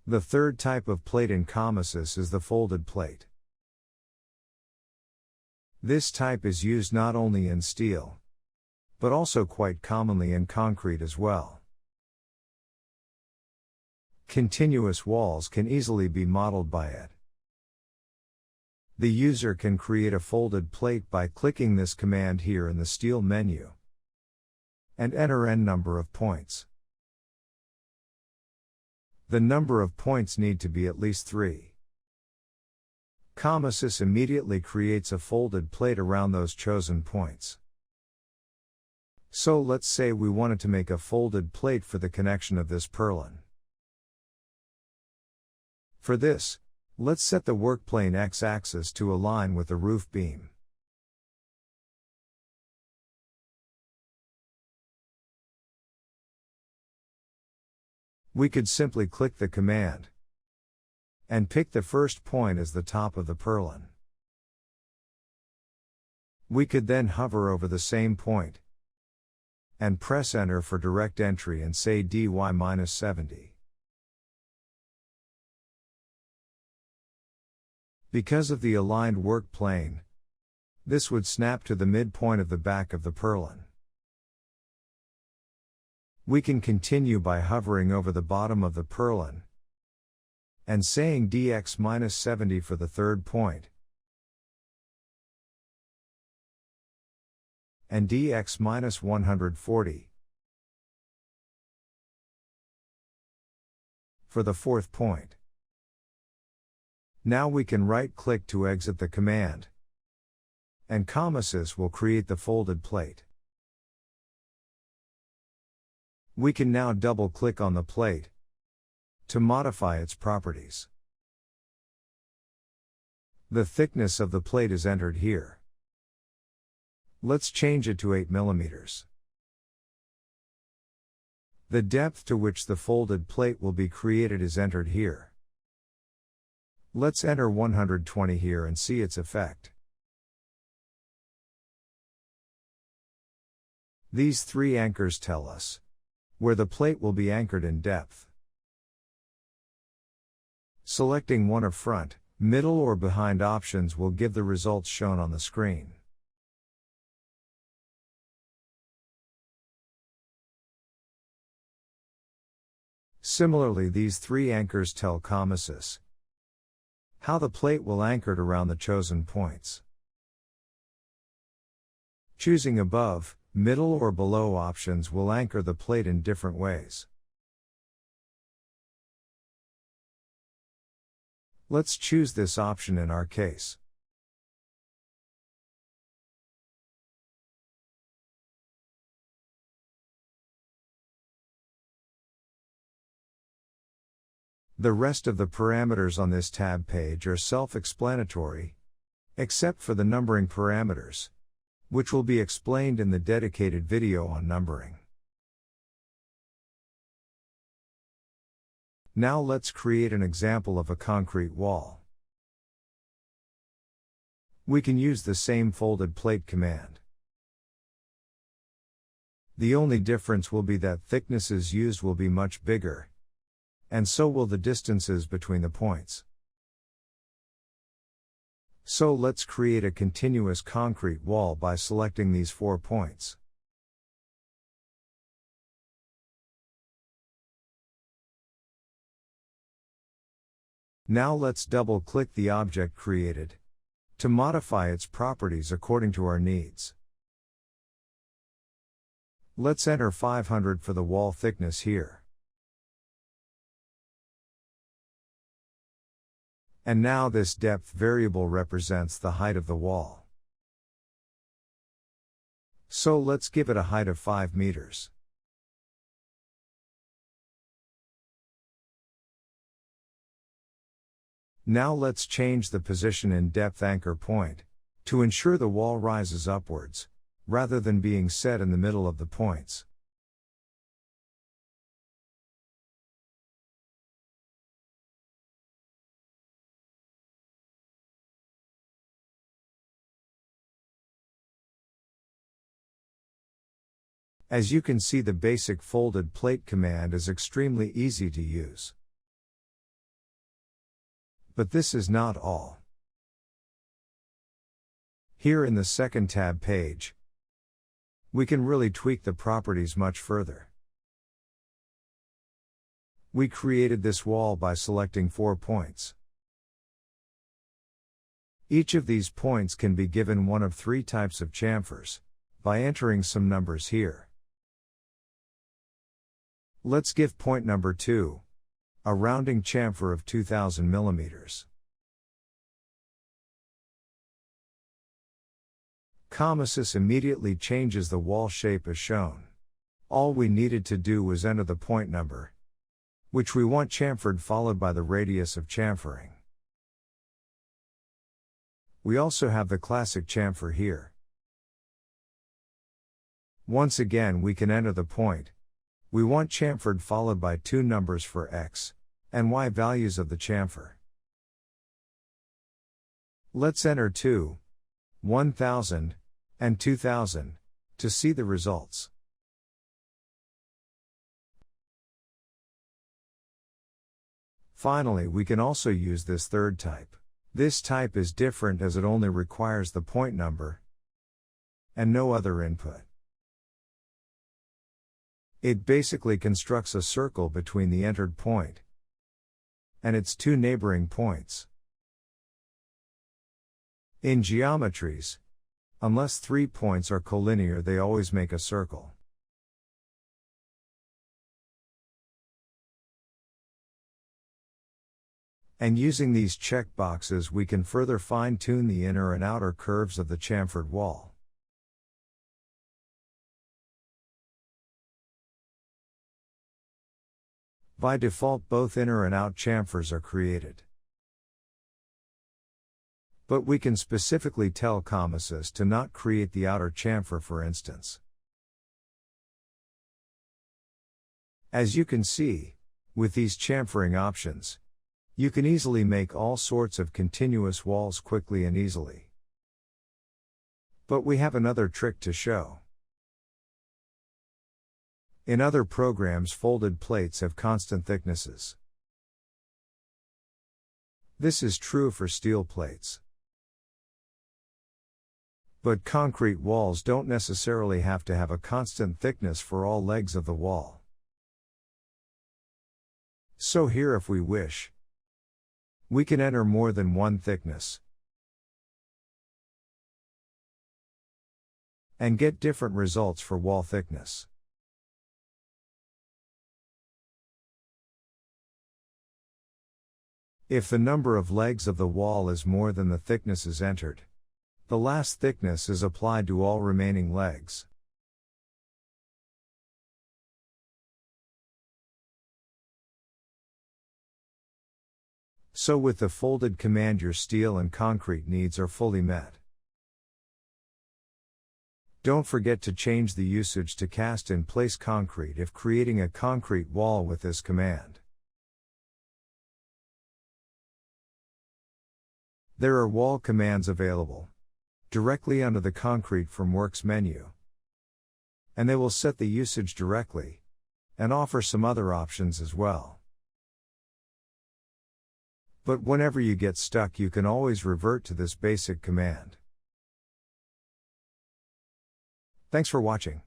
The third type of plate in COMOSYS is the folded plate. This type is used not only in steel, but also quite commonly in concrete as well. Continuous walls can easily be modeled by it. The user can create a folded plate by clicking this command here in the steel menu and enter n number of points. The number of points need to be at least 3. COMOSYS immediately creates a folded plate around those chosen points. So let's say we wanted to make a folded plate for the connection of this purlin. For this, let's set the workplane x-axis to align with the roof beam. We could simply click the command and pick the first point as the top of the purlin. We could then hover over the same point and press enter for direct entry and say dy-70. Because of the aligned work plane, this would snap to the midpoint of the back of the purlin. We can continue by hovering over the bottom of the purlin and saying dx-70 for the third point and dx-140 for the fourth point. Now we can right-click to exit the command, and COMOSYS will create the folded plate. We can now double-click on the plate to modify its properties. The thickness of the plate is entered here. Let's change it to 8 mm. The depth to which the folded plate will be created is entered here. Let's enter 120 here and see its effect. These 3 anchors tell us where the plate will be anchored in depth. Selecting one of front, middle or behind options will give the results shown on the screen. Similarly, these 3 anchors tell COMOSYS how the plate will anchored around the chosen points. Choosing above, middle or below options will anchor the plate in different ways. Let's choose this option in our case. The rest of the parameters on this tab page are self-explanatory, except for the numbering parameters, which will be explained in the dedicated video on numbering. Now let's create an example of a concrete wall. We can use the same folded plate command. The only difference will be that thicknesses used will be much bigger, and so will the distances between the points. So let's create a continuous concrete wall by selecting these 4 points. Now let's double-click the object created to modify its properties according to our needs. Let's enter 500 for the wall thickness here. And now this depth variable represents the height of the wall. So let's give it a height of 5 meters. Now let's change the position in depth anchor point to ensure the wall rises upwards, rather than being set in the middle of the points. As you can see, the basic folded plate command is extremely easy to use. But this is not all. Here in the second tab page, we can really tweak the properties much further. We created this wall by selecting 4 points. Each of these points can be given one of 3 types of chamfers, by entering some numbers here. Let's give point number 2, a rounding chamfer of 2000 millimeters. COMOSYS immediately changes the wall shape as shown. All we needed to do was enter the point number, which we want chamfered, followed by the radius of chamfering. We also have the classic chamfer here. Once again we can enter the point we want chamfered, followed by 2 numbers for x and y values of the chamfer. Let's enter 2, 1000, and 2000 to see the results. Finally, we can also use this third type. This type is different as it only requires the point number and no other input. It basically constructs a circle between the entered point and its 2 neighboring points. In geometries, unless 3 points are collinear, they always make a circle. And using these checkboxes we can further fine-tune the inner and outer curves of the chamfered wall. By default, both inner and out chamfers are created. But we can specifically tell COMOSYS to not create the outer chamfer, for instance. As you can see, with these chamfering options, you can easily make all sorts of continuous walls quickly and easily. But we have another trick to show. In other programs, folded plates have constant thicknesses. This is true for steel plates. But concrete walls don't necessarily have to have a constant thickness for all legs of the wall. So here, if we wish, we can enter more than one thickness and get different results for wall thickness. If the number of legs of the wall is more than the thicknesses entered, the last thickness is applied to all remaining legs. So with the folded command, your steel and concrete needs are fully met. Don't forget to change the usage to cast-in-place concrete if creating a concrete wall with this command. There are wall commands available directly under the Concrete from Works menu, and they will set the usage directly and offer some other options as well. But whenever you get stuck, you can always revert to this basic command. Thanks for watching.